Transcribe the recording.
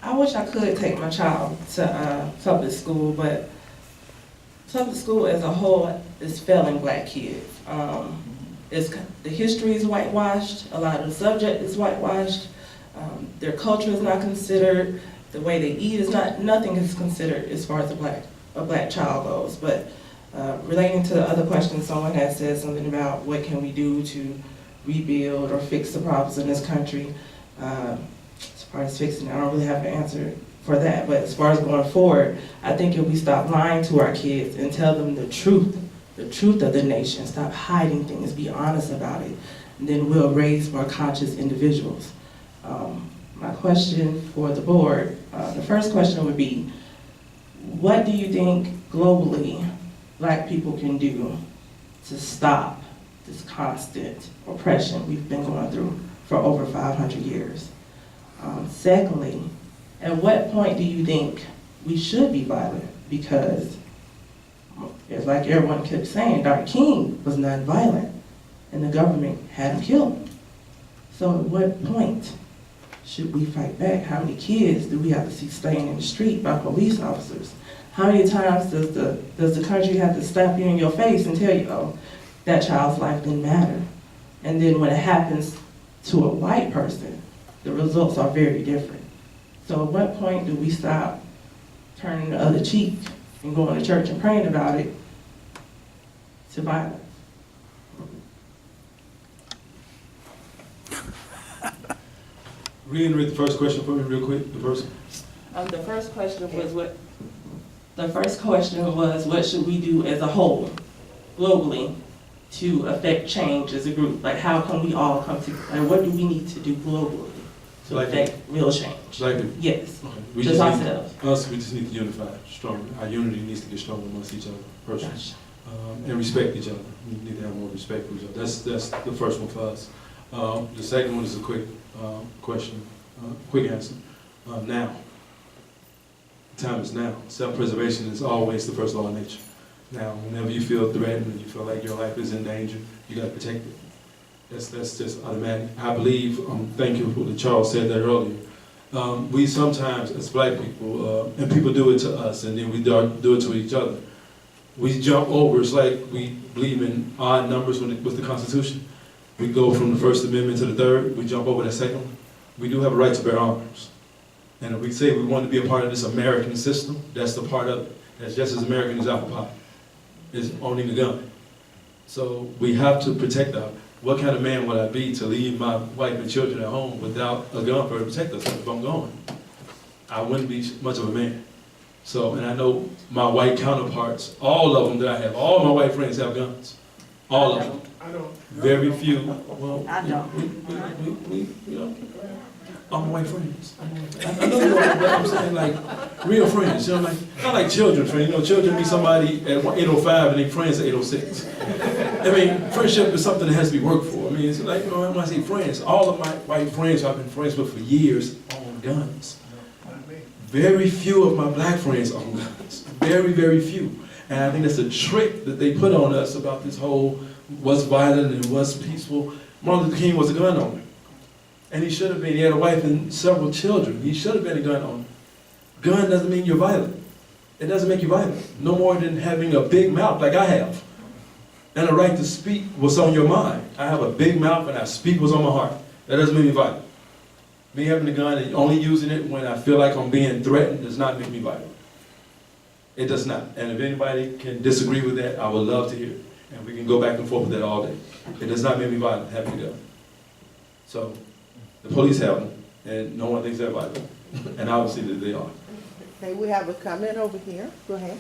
I wish I could take my child to public school, but public school as a whole is failing black kids. The history is whitewashed, a lot of the subject is whitewashed, their culture is not considered, the way they eat is nothing is considered as far as a black child goes. But relating to the other question, someone had said something about what can we do to rebuild or fix the problems in this country. As far as fixing it, I don't really have an answer for that. But as far as going forward, I think if we stop lying to our kids and tell them the truth of the nation, stop hiding things, be honest about it, and then we'll raise more conscious individuals. My question for the board, the first question would be, what do you think globally black people can do to stop this constant oppression we've been going through for over 500 years? Secondly, at what point do you think we should be violent? Because it's like everyone kept saying, Dr. King was non-violent and the government had him killed. So at what point should we fight back? How many kids do we have to see slain in the street by police officers? How many times does the country have to slap you in your face and tell you, oh, that child's life didn't matter? And then when it happens to a white person, the results are very different. So at what point do we stop turning the other cheek and going to church and praying about it to violence? Reiterate the first question for me real quick, the first. The first question was what should we do as a whole, globally, to affect change as a group? Like, how can we all come together? Like, what do we need to do globally to affect real change? Like it? Yes, We just just need, ourselves. we just need to unify stronger. Our unity needs to get stronger amongst each other, personally. Gotcha. And respect each other. We need to have more respect for each other. That's the first one for us. The second one is a quick question, quick answer. Now. The time is now. Self-preservation is always the first law of nature. Now, whenever you feel threatened and you feel like your life is in danger, you got to protect it. That's just automatic. I believe, thank you for what Charles said that earlier. We sometimes, as black people, and people do it to us, and then we do it to each other. We jump over. It's like we believe in odd numbers with the Constitution. We go from the First Amendment to the Third. We jump over that second one. We do have a right to bear arms. And if we say we want to be a part of this American system, that's the part of it. That's just as American as apple pie, is owning a gun. So we have to protect our. What kind of man would I be to leave my wife and children at home without a gun for to protect us if I'm gone? I wouldn't be much of a man. So, and I know my white counterparts, all of them that I have, all my white friends have guns. All of them. I don't. Very few. Well, I don't. we you know, all my white friends. I know you know, but I'm saying like real friends. You know, like not like children friends. You know, children meet somebody at 8:05 and they friends at 8:06. I mean, friendship is something that has to be worked for. I mean, it's like, you know, when I say friends, all of my white friends I've been friends with for years own guns. Very few of my black friends own guns. Very, very few. And I think that's a trick that they put on us about this whole what's violent and what's peaceful. Martin Luther King was a gun owner. And he should have been. He had a wife and several children. He should have been a gun owner. Gun doesn't mean you're violent. It doesn't make you violent. No more than having a big mouth like I have. And a right to speak what's on your mind. I have a big mouth and I speak what's on my heart. That doesn't make me violent. Me having a gun and only using it when I feel like I'm being threatened does not make me violent. It does not. And if anybody can disagree with that, I would love to hear it. And we can go back and forth with that all day. It does not make me violent having a gun. So, the police have them, and no one thinks they're violent. And obviously that they are. Okay, we have a comment over here. Go ahead.